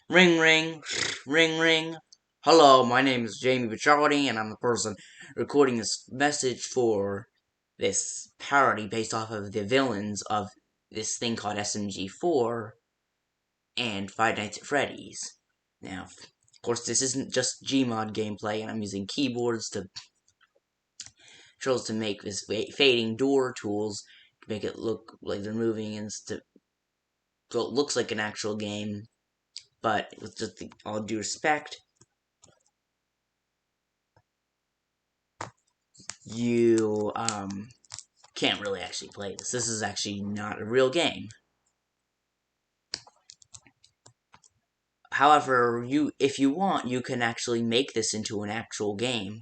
Ring ring, ring ring. Hello, my name is Jamie Bachardi, and I'm the person recording this message for this parody based off of the villains of this thing called SMG4 and Five Nights at Freddy's. Now, of course, this isn't just Gmod gameplay, and I'm using keyboards to controls to make this fading door tools to make it look like they're moving and so it looks like an actual game. But with just all due respect, you can't really actually play this. This is actually not a real game. However, if you want, you can actually make this into an actual game.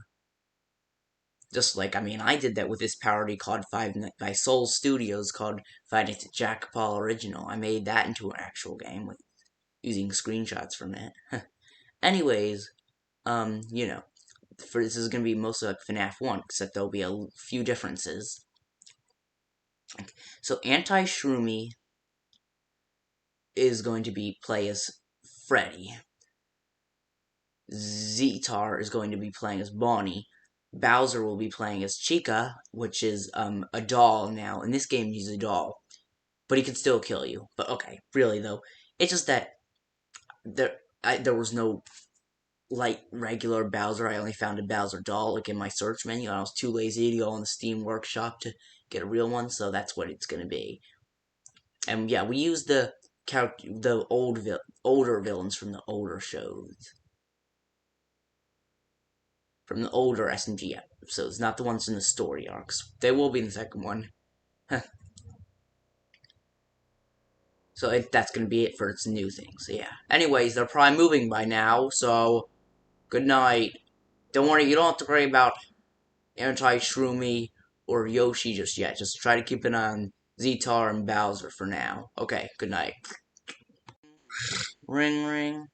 Just like, I did that with this parody called by Soul Studios called Five Nights at Jack Paul Original. I made that into an actual game using screenshots from it. Anyways, for this is gonna be mostly like FNAF 1, except there'll be a few differences. So Anti-Shroomy is going to play as Freddy. Zetar is going to be playing as Bonnie. Bowser will be playing as Chica, which is a doll now. In this game, he's a doll, but he can still kill you. But okay, really though, it's just that there was no regular Bowser. I only found a Bowser doll like in my search menu, and I was too lazy to go on the Steam Workshop to get a real one, so that's what it's gonna be. And yeah, we used the older villains from the older shows, from the older SMG episodes, not the ones in the story arcs. They will be in the second one. So that's gonna be it for its new things. So yeah. Anyways, they're probably moving by now. So good night. Don't worry, you don't have to worry about Anti-Shroomy or Yoshi just yet. Just try to keep an eye on Zetar and Bowser for now. Okay, good night. Ring ring.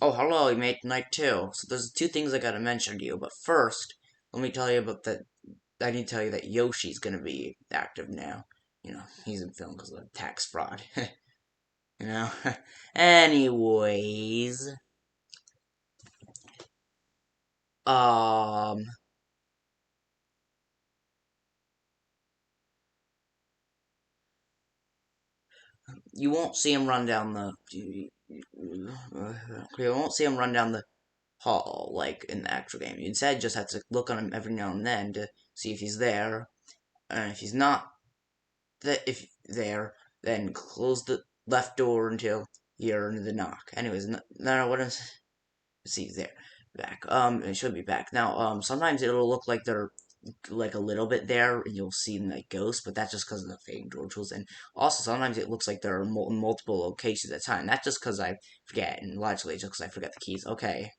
Oh, hello, you made tonight too. So there's two things I gotta mention to you, but first, let me tell you about that. I need to tell you that Yoshi's gonna be active now. He's in film because of tax fraud. you know? Anyways, um, you won't see him run down the. You won't see him run down the hall like in the actual game. You instead just have to look on him every now and then to see if he's there. And if he's not if there, then close the left door until you hear the knock. Anyways, no, what is? See, there, back. It should be back now. Sometimes it'll look like they're like a little bit there, and you'll see them like ghosts, but that's just because of the fading door tools. And also, sometimes it looks like there are multiple locations at a time. That's just because I forget, and logically, just because I forget the keys. Okay.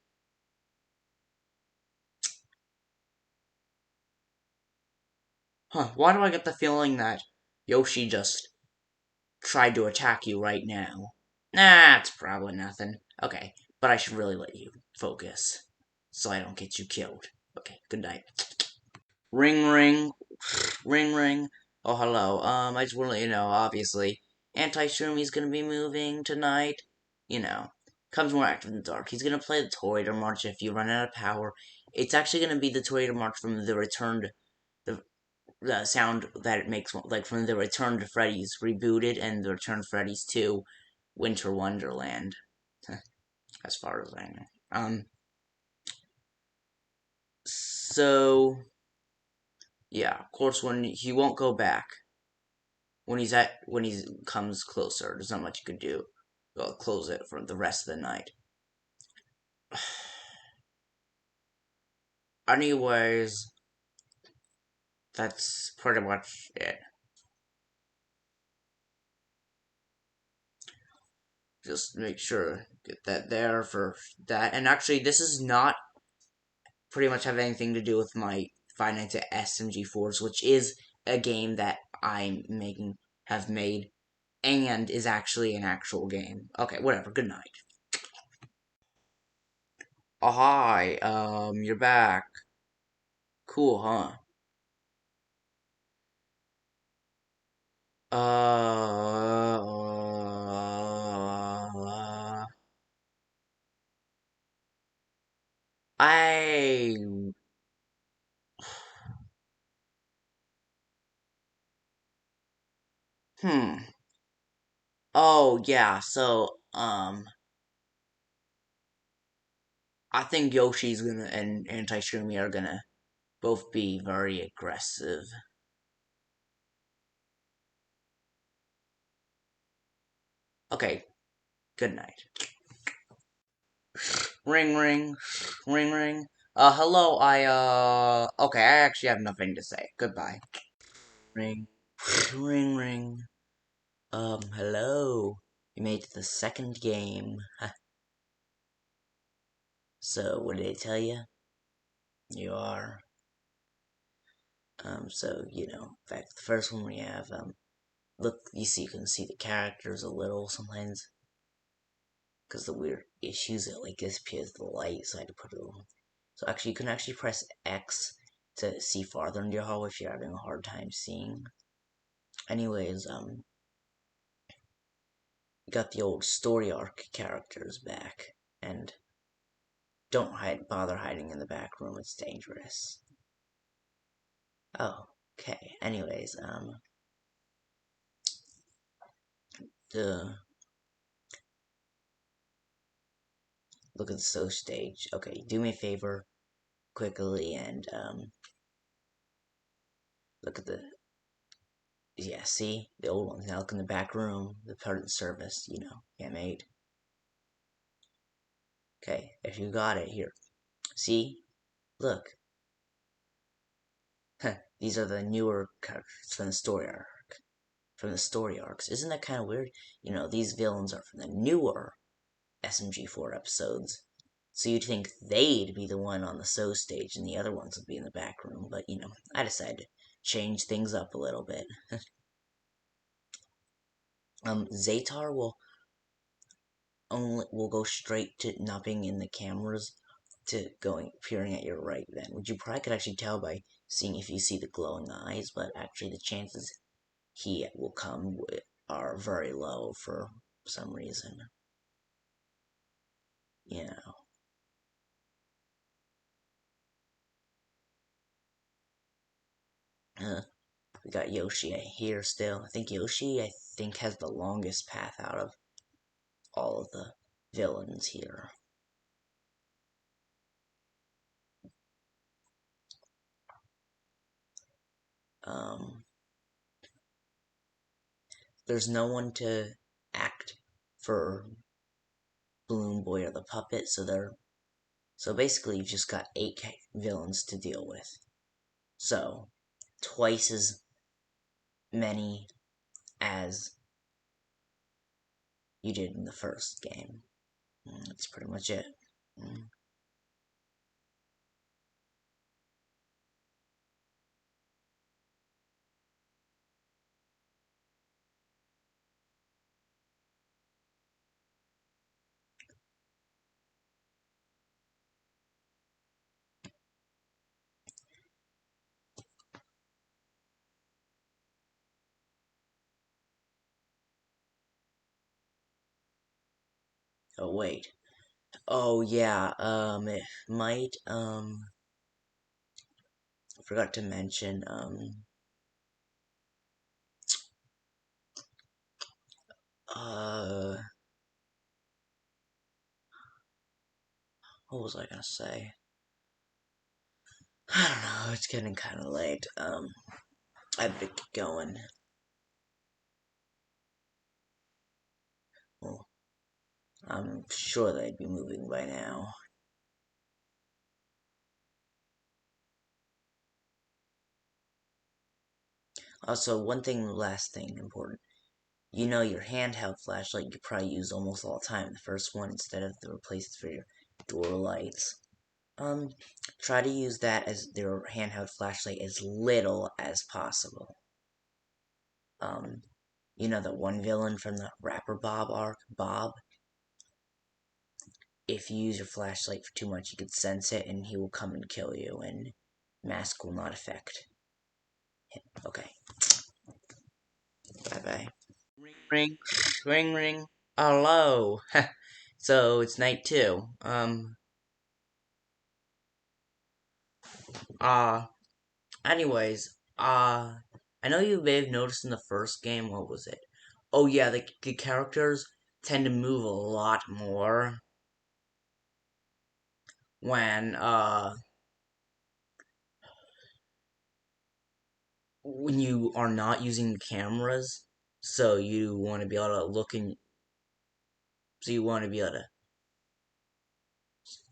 Huh? Why do I get the feeling that Yoshi just tried to attack you right now? Nah, it's probably nothing. Okay, but I should really let you focus so I don't get you killed. Okay, good night. Ring ring, ring ring. Oh, hello. I just want to let you know, obviously, Anti-Shroomi's gonna be moving tonight. Comes more active in the dark. He's gonna play the Toreador March if you run out of power. It's actually gonna be the Toreador March from the Returned, the sound that it makes, like from the Return to Freddy's rebooted and the Return to Freddy's 2 Winter Wonderland. As far as I know. So yeah, of course, when he won't go back when he comes closer, there's not much you can do. Well, close it for the rest of the night. Anyways, that's pretty much it. Just make sure get that there for that. And actually, this is not pretty much have anything to do with my Five Nights at SMG4s, which is a game that have made and is actually an actual game. Okay, whatever. Good night. Oh, hi. You're back. Cool, huh? I hmm. Oh yeah, so I think Yoshi's gonna and Anti-Shroomy are gonna both be very aggressive. Okay, good night. Ring ring, ring ring. Hello, okay, I actually have nothing to say. Goodbye. Ring, ring ring. Hello. You made it to the second game. So, what did I tell you? You are. So, in fact, the first one we have, look, you can see the characters a little sometimes. Because the weird issues that, like, disappears the light, so I had to put it on. So, actually, you can actually press X to see farther into your hall if you're having a hard time seeing. Anyways, you got the old story arc characters back. And don't bother hiding in the back room, it's dangerous. Oh, okay. Anyways, the look at the so stage. Okay, do me a favor quickly and look at the yeah, see? The old ones. Now look in the back room, the part of the service, yeah, mate. Okay, if you got it here. See? Look. These are the newer characters from the story arc. From the story arcs. Isn't that kind of weird? These villains are from the newer SMG4 episodes. So you'd think they'd be the one on the so stage and the other ones would be in the back room, but I decided to change things up a little bit. Zatar will go straight to not being in the cameras to appearing at your right then. Which you probably could actually tell by seeing if you see the glowing eyes, but actually the chances he will come are very low for some reason. Yeah. We got Yoshi here still. I think Yoshi, has the longest path out of all of the villains here. Um, there's no one to act for Balloon Boy or the puppet, so basically you've just got 8 villains to deal with. So, twice as many as you did in the first game. That's pretty much it. Oh, wait. Oh, yeah, it might, I forgot to mention, what was I gonna say? I don't know, it's getting kind of late. I better get going. Well, I'm sure they'd be moving by now. Also, last thing important. Your handheld flashlight you probably use almost all the time. The first one instead of the replacement for your door lights. Try to use that as their handheld flashlight as little as possible. The one villain from the Rapper Bob arc, Bob. If you use your flashlight for too much, you could sense it and he will come and kill you, and mask will not affect him. Okay. Bye bye. Ring, ring, ring. Hello. So it's night two. Uh, anyways, I know you may have noticed in the first game, what was it? Oh yeah, the characters tend to move a lot more when, when you are not using the cameras. So you want to be able to look in, so you want to be able to,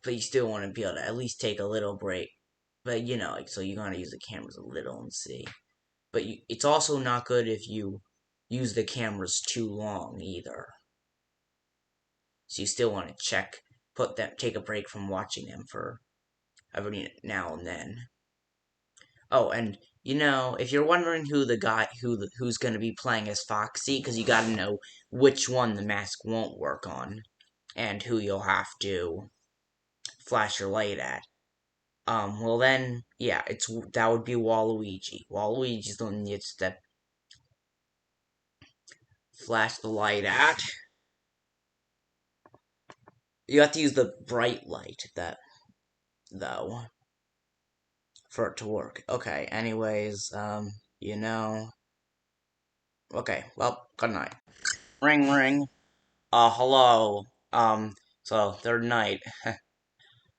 but you still want to be able to at least take a little break. But like, so you gotta use the cameras a little and see. But it's also not good if you use the cameras too long either. So you still want to take a break from watching them for every now and then. Oh, and if you're wondering who the guy who's going to be playing as Foxy, because you got to know which one the mask won't work on, and who you'll have to flash your light at. Well then, yeah, that would be Waluigi. Waluigi's the one you have to flash the light at. You have to use the bright light though for it to work. Okay. Anyways, Okay. Well, good night. Ring ring. Hello. So third night.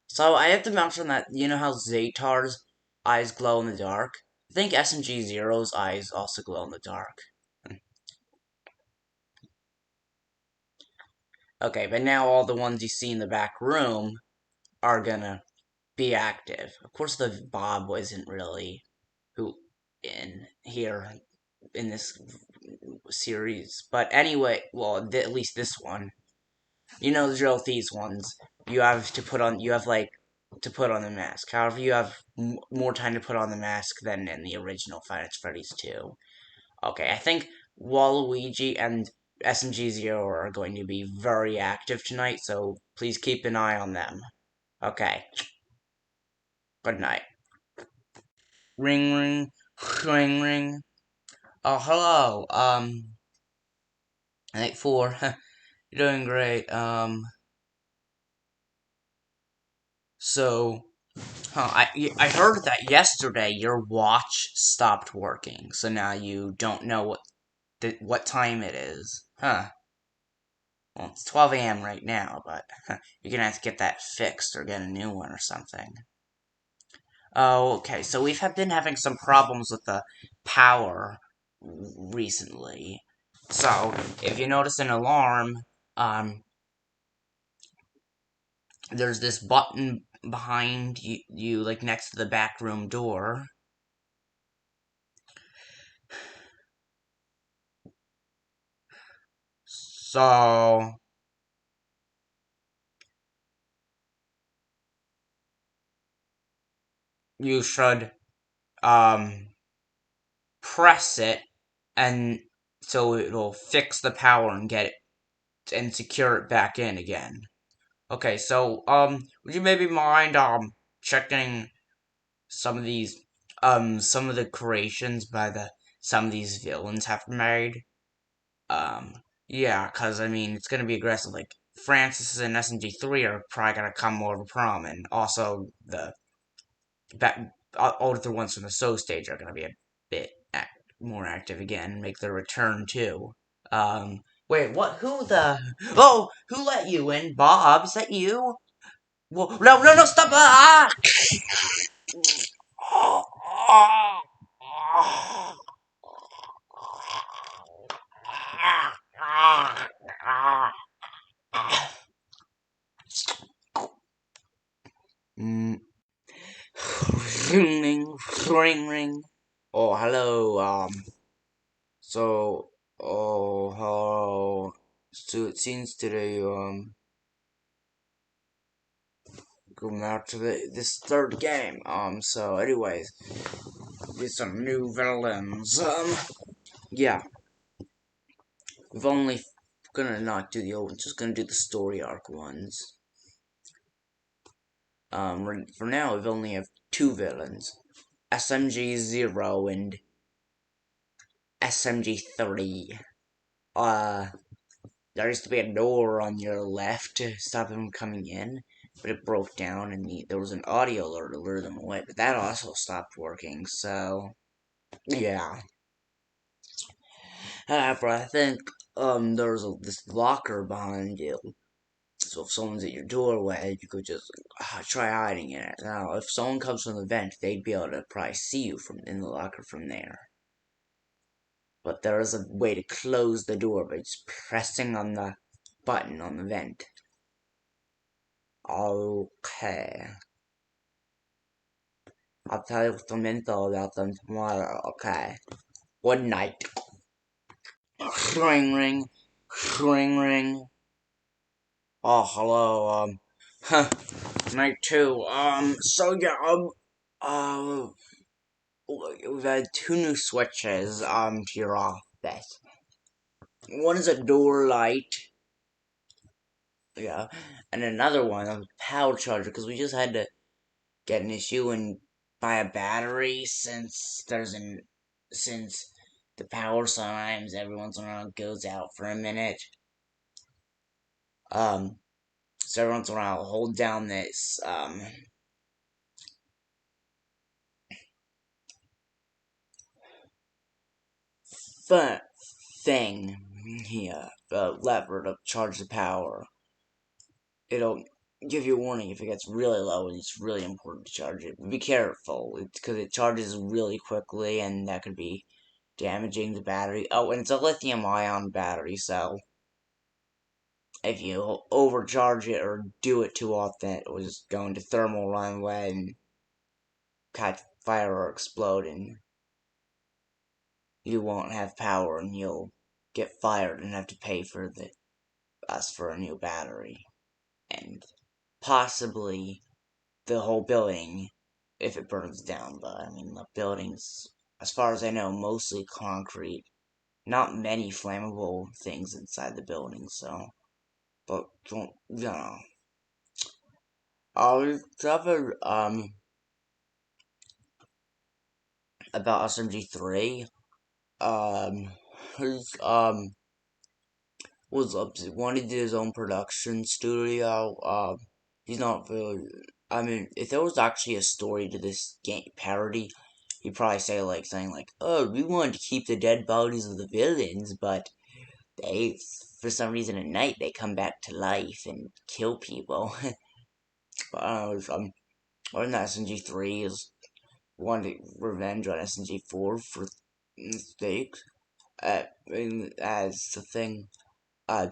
So I have to mention that you know how Zaytar's eyes glow in the dark. I think SMG0's eyes also glow in the dark. Okay, but now all the ones you see in the back room are gonna be active. Of course, the Bob wasn't really who in here in this series, but anyway, well, at least this one. You know the drill with these ones. You have like to put on the mask. However, you have more time to put on the mask than in the original Five Nights at Freddy's 2. Okay, I think Waluigi and SMG0 are going to be very active tonight, so please keep an eye on them. Okay, good night. Ring ring, ring ring. Oh, hello. Night 4. You're doing great. So, I heard that yesterday your watch stopped working, so now you don't know what time it is. Huh. Well, it's 12 a.m. right now, but you're gonna have to get that fixed or get a new one or something. Oh, okay. So been having some problems with the power recently. So if you notice an alarm, um, there's this button behind you like next to the back room door. So you should um press it, and so it'll fix the power and get it and secure it back in again. Okay, so would you maybe mind checking some of these some of the creations by the some of these villains have made? Yeah, cause I mean it's gonna be aggressive. Like Francis and SMG3 are probably gonna come more of a prom, and also the older ones from the So stage are gonna be a bit more active again and make their return too. Wait, what? Who the? Oh, who let you in? Bob, is that you? Well, no, no, no, stop! Ah! Mm. Ring, ring, ring. Oh, hello. So, hello. So it seems today, going out to this third game. So anyways, there's some new villains. Yeah, we've only gonna not do the old ones, just gonna do the story arc ones. For now, we've only have two villains, SMG0 and SMG3. Uh, there used to be a door on your left to stop them coming in, but it broke down, and there was an audio alert to lure them away, but that also stopped working, so, yeah. However, I think, there's this locker behind you, so if someone's at your doorway, you could just try hiding in it. Now, if someone comes from the vent, they'd be able to probably see you from in the locker from there. But there is a way to close the door by just pressing on the button on the vent. Okay. I'll tell you some info about them tomorrow, okay? Good night. Ring ring. Ring ring. Oh, hello, huh. Night two. So yeah, we've had two new switches, to your office. One is a door light, yeah, and another one, a power charger, because we just had to get an issue and buy a battery since the power sometimes every once in a while goes out for a minute. So every once in a while I'll hold down this fun thing here, the lever to charge the power. It'll give you a warning if it gets really low and it's really important to charge it. Be careful, because it charges really quickly and that could be damaging the battery. Oh, and it's a lithium ion battery, so if you overcharge it or do it too often, it will just go into thermal runaway and catch fire or explode, and you won't have power, and you'll get fired and have to pay for us for a new battery, and possibly the whole building if it burns down. But I mean, the building's, as far as I know, mostly concrete. Not many flammable things inside the building, so. But don't, you know. I'll cover about SMG3. Um, his was up to wanted his own production studio. He's not really. I mean, if there was actually a story to this game parody, he'd probably say like something like, "Oh, we wanted to keep the dead bodies of the villains, but they, for some reason, at night they come back to life and kill people." But I don't know. Other than SMG3 is wanted revenge on SMG4 for mistakes. As the thing, uh,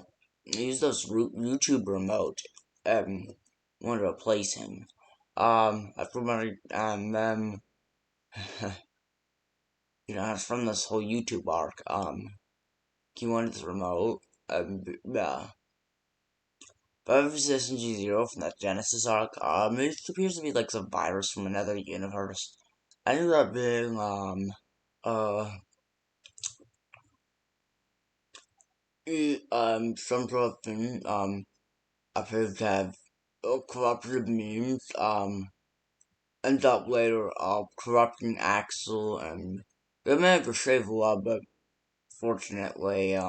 use those YouTube remote. Want to replace him. I remember, it's from this whole YouTube arc. He wanted this remote. Yeah. But if it's SMG0 from that Genesis arc, it appears to be like some virus from another universe. I ended up being, some sort of thing, appears to have corrupted memes, ends up later, corrupting Axel, and they managed to save a lot, but fortunately,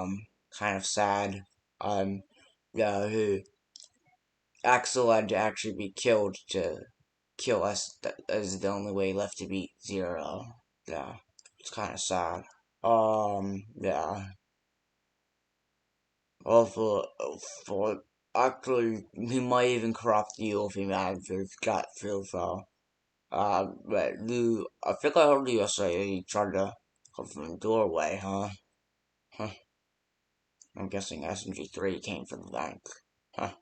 kind of sad. Yeah, Axel had to actually be killed to kill us, that is the only way left to beat Zero. Yeah, it's kind of sad. Yeah. Also, for actually, he might even corrupt you if he manages got through, so. But I think I heard you say he tried to come from the doorway, huh? Huh. I'm guessing SMG3 came from the bank. Huh.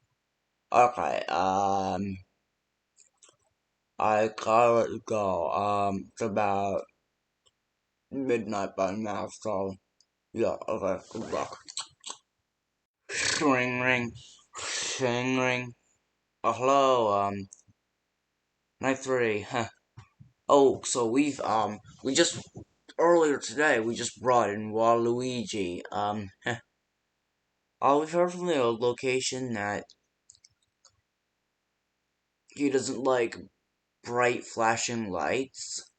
Okay, I gotta let you go. It's about midnight by now, so, yeah, okay, good luck. Ring ring. Ring ring. Oh, hello, night three, huh. Oh, so we just, earlier today, we just brought in Waluigi, we've heard from the location that he doesn't like bright flashing lights.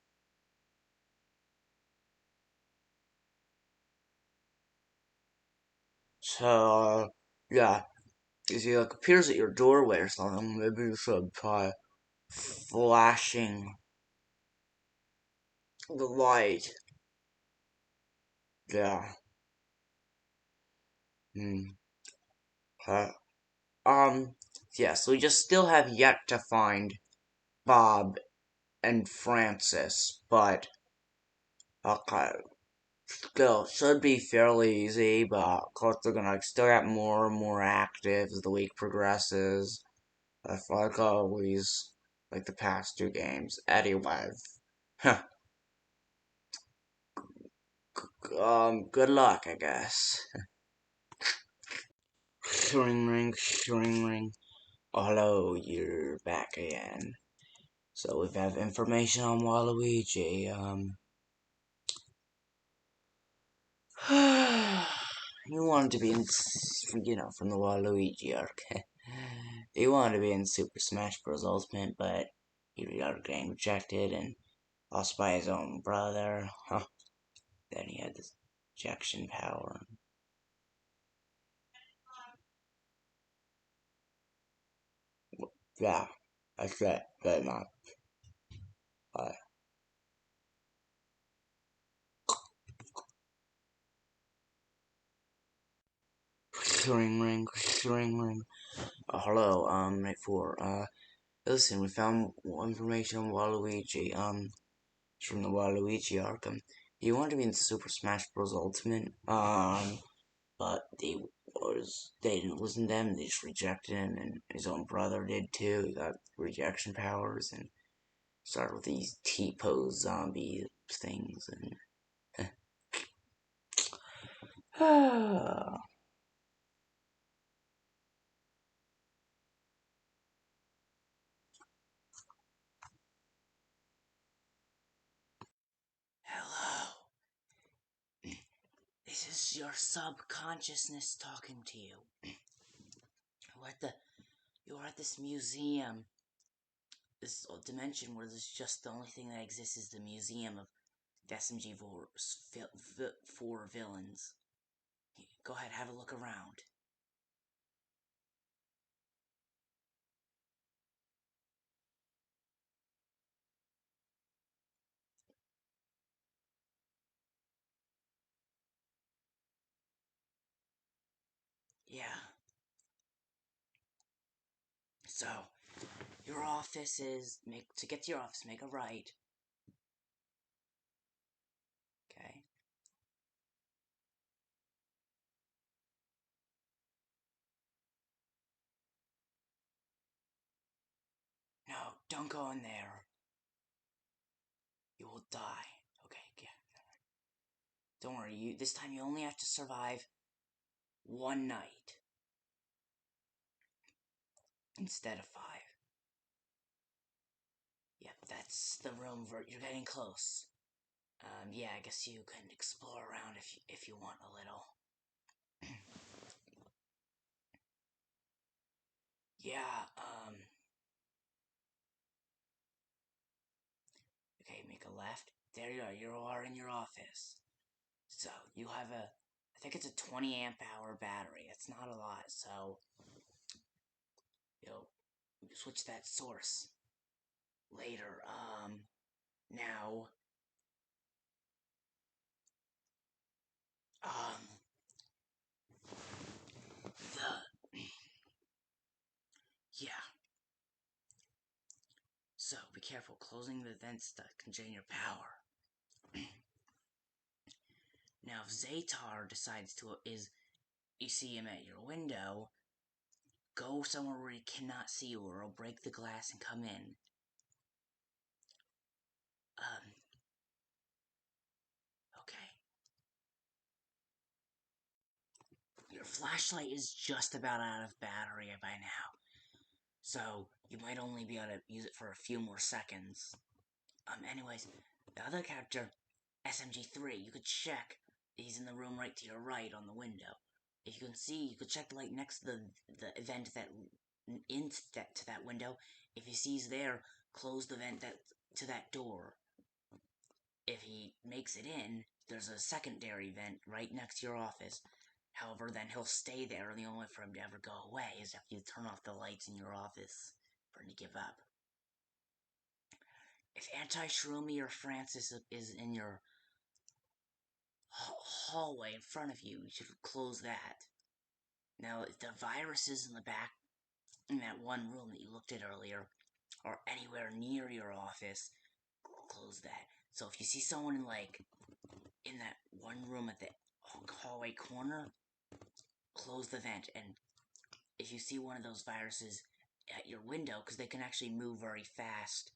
So, yeah, if he like appears at your doorway or something, maybe you should try flashing the light. Yeah. Hmm. Okay. Yeah, so we just still have yet to find Bob and Francis, but okay. Still, should be fairly easy, but of course they're gonna still get more and more active as the week progresses. I feel like always, like the past two games. Anyway, huh. Good luck, I guess. Ring ring, ring ring. Oh, hello, you're back again. So we have information on Waluigi. You wanted to be in, from the Waluigi arc. He wanted to be in Super Smash Bros. Ultimate, but he got getting rejected and lost by his own brother. Huh. Then he had this ejection power. Yeah, that's it. Very much. Uh, ring ring, ring ring. Hello, Night 4. Listen, we found information on Waluigi. It's from the Waluigi arc. He wanted to be in Super Smash Bros. Ultimate. But they didn't listen to him. They just rejected him, and his own brother did too. He got rejection powers and started with these T-pose zombie things and. Hello. This is your subconsciousness talking to you. You're at the you're at this museum, this dimension where there's just the only thing that exists is the museum of the SMG4 villains. Go ahead, have a look around. Yeah. So, your office is to get to your office, make a right. Okay. No, don't go in there. You will die. Okay, yeah. Don't worry, this time you only have to survive one night instead of 5. Yep, that's the room where you're getting close. Yeah, I guess you can explore around if you want a little. Yeah, okay, make a left. There you are. You are in your office. So you have I think it's a 20 amp hour battery. It's not a lot. So you'll switch that source later. Now, um, the yeah. So be careful closing the vents that can drain your power. Now, if Zatar decides to you see him at your window, go somewhere where he cannot see you, or he'll break the glass and come in. Um, okay. Your flashlight is just about out of battery by now, so you might only be able to use it for a few more seconds. Anyways, the other character, SMG3, you could check. He's in the room right to your right on the window. If you can see, you could check the light next to the event that to that window. If he sees there, close the vent to that door. If he makes it in, there's a secondary vent right next to your office. However, then he'll stay there, and the only way for him to ever go away is if you turn off the lights in your office for him to give up. If Anti-Shroomy or Francis is in your hallway in front of you, you should close that. Now, if the virus is in the back, in that one room that you looked at earlier, or anywhere near your office, close that. So if you see someone in that one room at the hallway corner, close the vent. And if you see one of those viruses at your window, because they can actually move very fast,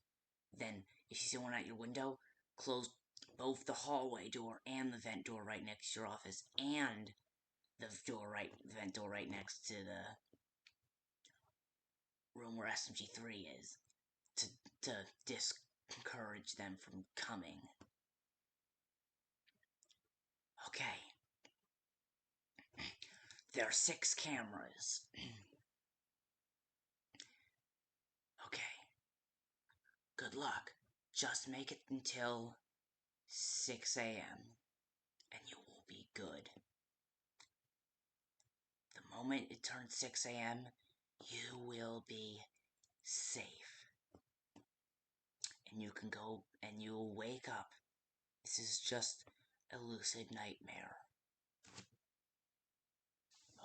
then if you see one at your window, close both the hallway door and the vent door right next to your office, and the vent door right next to the room where SMG4 is, to discourage them from coming. Okay. There are 6 cameras. Okay. Good luck. Just make it until 6 a.m. and you will be good. The moment it turns 6 a.m., you will be safe. And you can go and you'll wake up. This is just a lucid nightmare.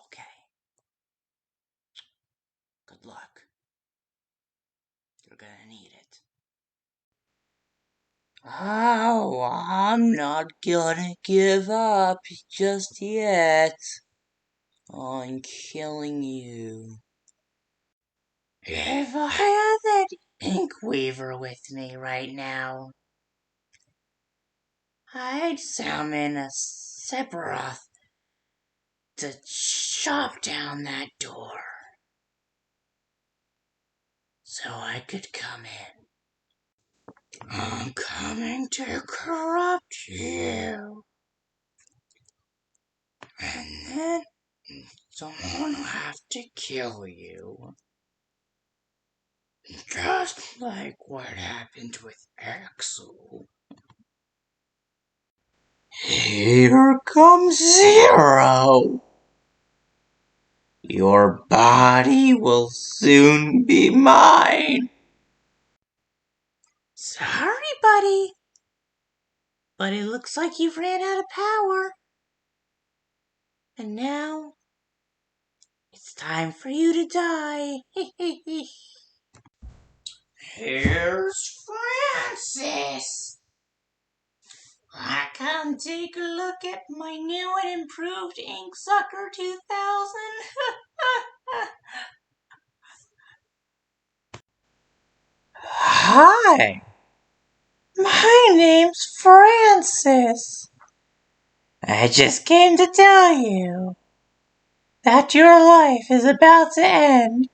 Okay. Good luck. You're gonna need it. Oh, I'm not gonna give up just yet. I'm killing you. If I had that ink weaver with me right now, I'd summon a Sephiroth to chop down that door so I could come in. I'm coming to corrupt you. And then someone will have to kill you. Just like what happened with Axel. Here comes Zero. Your body will soon be mine. Sorry, buddy. But it looks like you've ran out of power. And now, it's time for you to die. Here's Francis. Come take a look at my new and improved Ink Sucker 2000. Hi, my name's Francis. I just came to tell you that your life is about to end.